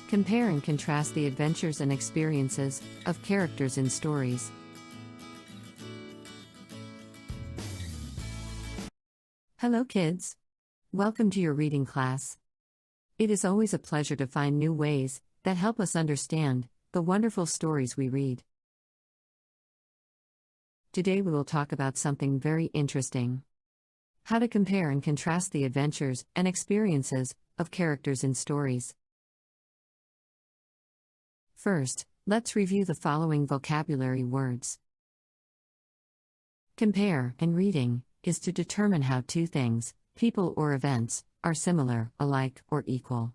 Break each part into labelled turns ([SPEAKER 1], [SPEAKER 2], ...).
[SPEAKER 1] Compare and contrast the adventures and experiences of characters in stories. Hello kids! Welcome to your reading class. It is always a pleasure to find new ways that help us understand the wonderful stories we read. Today we will talk about something very interesting. How to compare and contrast the adventures and experiences of characters in stories. First, let's review the following vocabulary words. Compare and reading is to determine how two things, people or events, are similar, alike, or equal.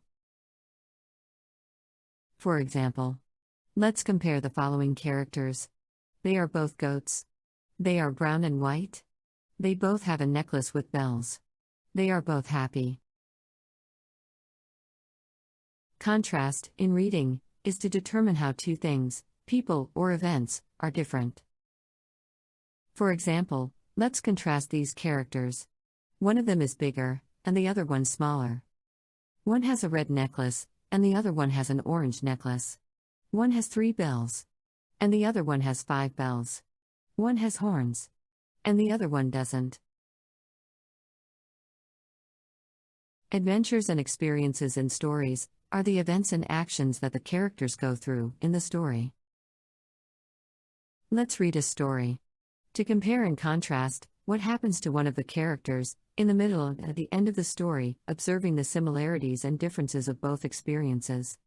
[SPEAKER 1] For example, let's compare the following characters. They are both goats. They are brown and white. They both have a necklace with bells. They are both happy. Contrast, in reading, is to determine how two things, people or events, are different. For example, let's contrast these characters. One of them is bigger, and the other one smaller. One has a red necklace, and the other one has an orange necklace. One has 3 bells, and the other one has 5 bells. One has horns, and the other one doesn't. Adventures and experiences in stories are the events and actions that the characters go through in the story. Let's read a story. To compare and contrast, what happens to one of the characters, in the middle and at the end of the story, observing the similarities and differences of both experiences.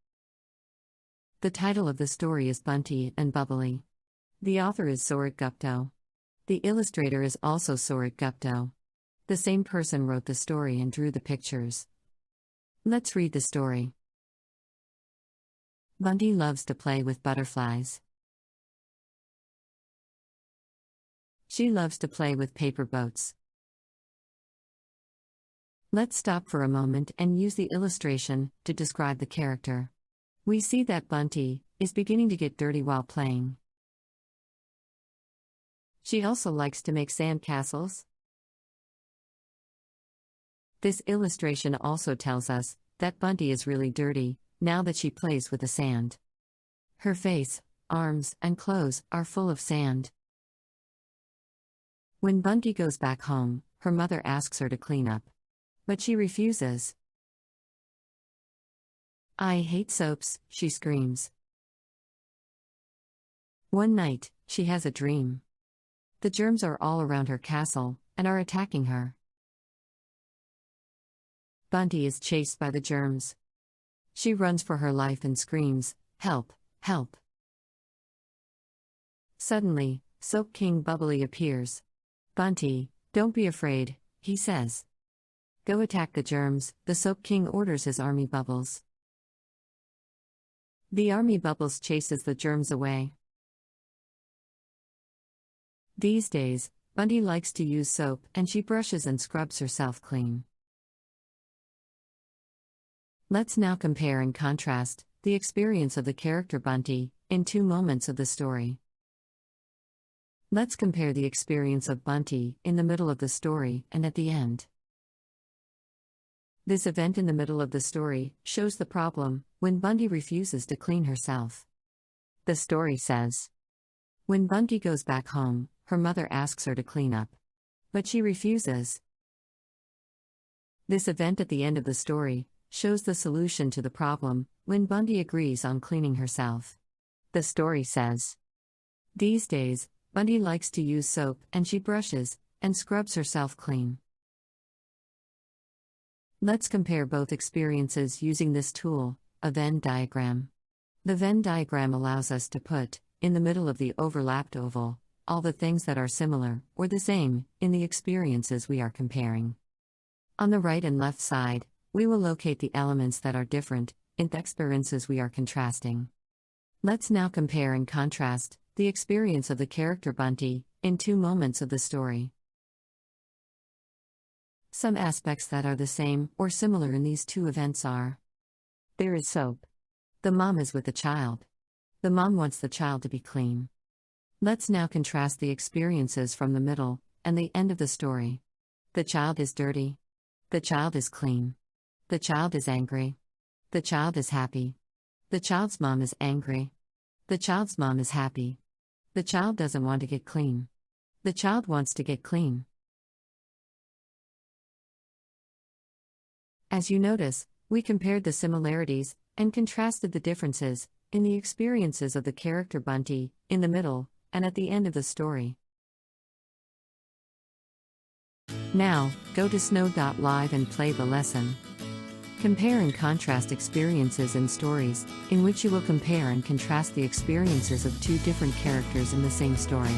[SPEAKER 1] The title of the story is Bunty and Bubbly. The author is Sorit Gupta. The illustrator is also Sorit Gupta. The same person wrote the story and drew the pictures. Let's read the story. Bunty loves to play with butterflies. She loves to play with paper boats. Let's stop for a moment and use the illustration to describe the character. We see that Bunty is beginning to get dirty while playing. She also likes to make sand castles. This illustration also tells us that Bunty is really dirty now that she plays with the sand. Her face, arms, and clothes are full of sand. When Bunty goes back home, her mother asks her to clean up. But she refuses. "I hate soaps," she screams. One night, she has a dream. The germs are all around her castle and are attacking her. Bunty is chased by the germs. She runs for her life and screams, "Help! Help!" Suddenly, Soap King Bubbly appears. "Bunty, don't be afraid," he says. "Go attack the germs," the Soap King orders his army bubbles. The army bubbles chases the germs away. These days, Bunty likes to use soap and she brushes and scrubs herself clean. Let's now compare and contrast the experience of the character Bunty in 2 moments of the story. Let's compare the experience of Bunty in the middle of the story and at the end. This event in the middle of the story shows the problem when Bunty refuses to clean herself. The story says, when Bunty goes back home, her mother asks her to clean up. But she refuses. This event at the end of the story shows the solution to the problem when Bunty agrees on cleaning herself. The story says, these days, Bunty likes to use soap and she brushes and scrubs herself clean. Let's compare both experiences using this tool, a Venn diagram. The Venn diagram allows us to put, in the middle of the overlapped oval, all the things that are similar or the same in the experiences we are comparing. On the right and left side, we will locate the elements that are different in the experiences we are contrasting. Let's now compare and contrast the experience of the character Bunty in 2 moments of the story. Some aspects that are the same or similar in these 2 events are: there is soap. The mom is with the child. The mom wants the child to be clean. Let's now contrast the experiences from the middle and the end of the story. The child is dirty. The child is clean. The child is angry. The child is happy. The child's mom is angry. The child's mom is happy. The child doesn't want to get clean. The child wants to get clean. As you notice, we compared the similarities and contrasted the differences in the experiences of the character Bunty, in the middle, and at the end of the story. Now, go to Snow.live and play the lesson. Compare and contrast experiences in stories, in which you will compare and contrast the experiences of two different characters in the same story.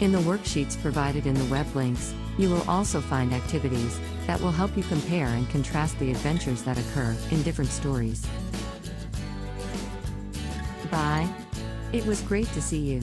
[SPEAKER 1] In the worksheets provided in the web links, you will also find activities that will help you compare and contrast the adventures that occur in different stories. Bye. It was great to see you.